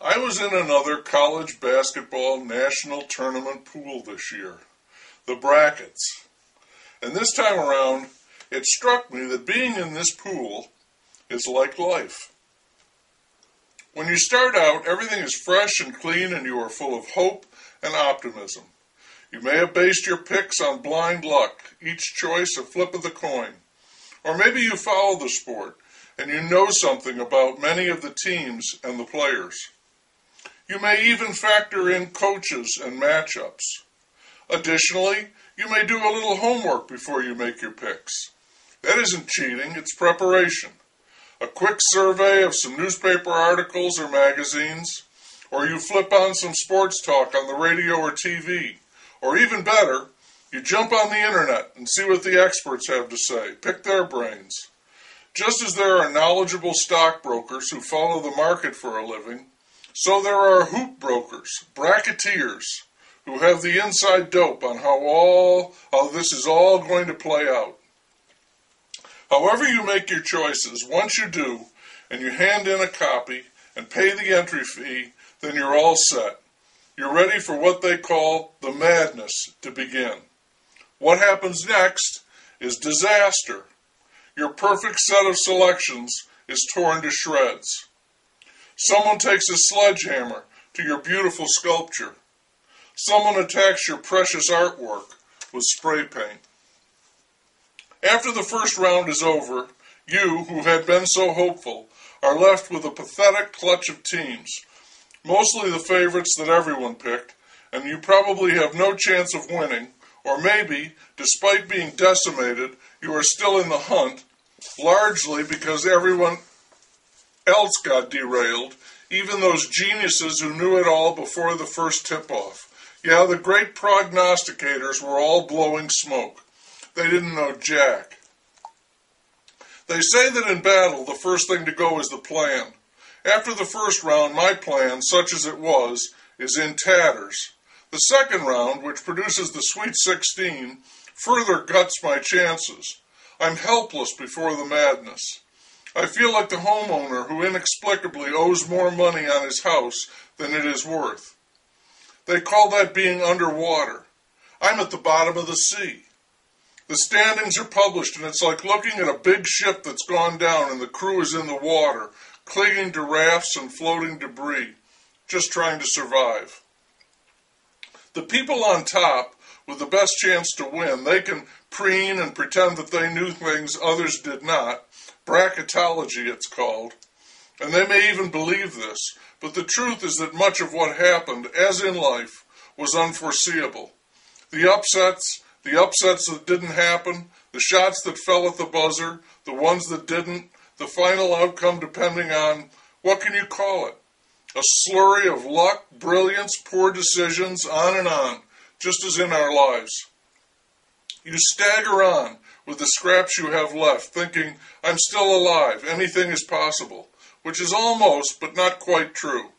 I was in another college basketball national tournament pool this year, the brackets. And this time around, it struck me that being in this pool is like life. When you start out, everything is fresh and clean and you are full of hope and optimism. You may have based your picks on blind luck, each choice a flip of the coin. Or maybe you follow the sport and you know something about many of the teams and the players. You may even factor in coaches and matchups. Additionally, you may do a little homework before you make your picks. That isn't cheating, it's preparation. A quick survey of some newspaper articles or magazines, or you flip on some sports talk on the radio or TV, or even better, you jump on the internet and see what the experts have to say, pick their brains. Just as there are knowledgeable stockbrokers who follow the market for a living, so there are hoop brokers, bracketeers, who have the inside dope on how this is all going to play out. However you make your choices, once you do, and you hand in a copy and pay the entry fee, then you're all set. You're ready for what they call the madness to begin. What happens next is disaster. Your perfect set of selections is torn to shreds. Someone takes a sledgehammer to your beautiful sculpture. Someone attacks your precious artwork with spray paint. After the first round is over, you, who had been so hopeful, are left with a pathetic clutch of teams, mostly the favorites that everyone picked, and you probably have no chance of winning, or maybe, despite being decimated, you are still in the hunt, largely because everyone else got derailed, even those geniuses who knew it all before the first tip-off. Yeah, the great prognosticators were all blowing smoke. They didn't know jack. They say that in battle, the first thing to go is the plan. After the first round, my plan, such as it was, is in tatters. The second round, which produces the Sweet 16, further guts my chances. I'm helpless before the madness. I feel like the homeowner who inexplicably owes more money on his house than it is worth. They call that being underwater. I'm at the bottom of the sea. The standings are published, and it's like looking at a big ship that's gone down and the crew is in the water, clinging to rafts and floating debris, just trying to survive. The people on top, with the best chance to win, they can preen and pretend that they knew things others did not. Bracketology, it's called. And they may even believe this, but the truth is that much of what happened, as in life, was unforeseeable. The upsets that didn't happen, the shots that fell at the buzzer, the ones that didn't, the final outcome depending on, what can you call it? A slurry of luck, brilliance, poor decisions, on and on, just as in our lives. You stagger on with the scraps you have left, thinking, I'm still alive, anything is possible, which is almost, but not quite true.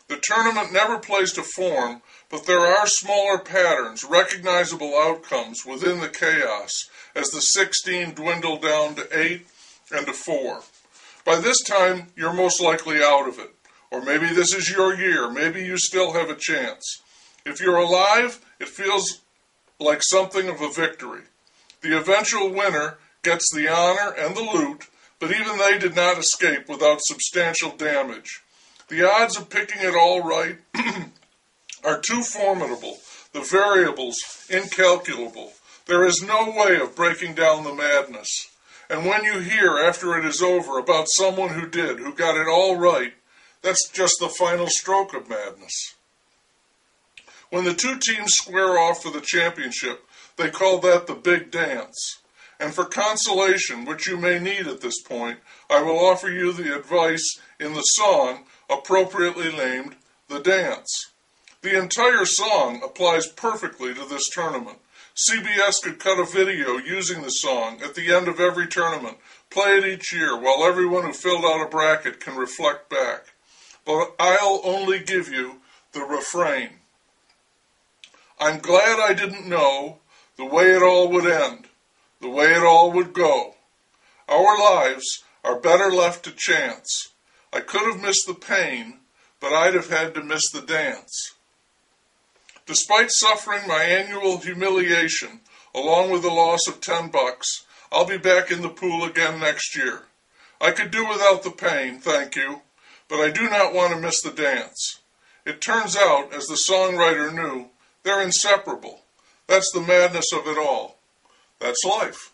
The tournament never plays to form, but there are smaller patterns, recognizable outcomes within the chaos, as the 16 dwindle down to 8 and to 4. By this time, you're most likely out of it. Or maybe this is your year, maybe you still have a chance. If you're alive, it feels like something of a victory. The eventual winner gets the honor and the loot, but even they did not escape without substantial damage. The odds of picking it all right are too formidable, the variables incalculable. There is no way of breaking down the madness. And when you hear, after it is over, about someone who did, who got it all right, that's just the final stroke of madness. When the two teams square off for the championship, they call that the big dance. And for consolation, which you may need at this point, I will offer you the advice in the song appropriately named The Dance. The entire song applies perfectly to this tournament. CBS could cut a video using the song at the end of every tournament, play it each year while everyone who filled out a bracket can reflect back. But I'll only give you the refrain. I'm glad I didn't know the way it all would end, the way it all would go. Our lives are better left to chance. I could have missed the pain, but I'd have had to miss the dance. Despite suffering my annual humiliation, along with the loss of $10, I'll be back in the pool again next year. I could do without the pain, thank you, but I do not want to miss the dance. It turns out, as the songwriter knew, they're inseparable. That's the madness of it all. That's life.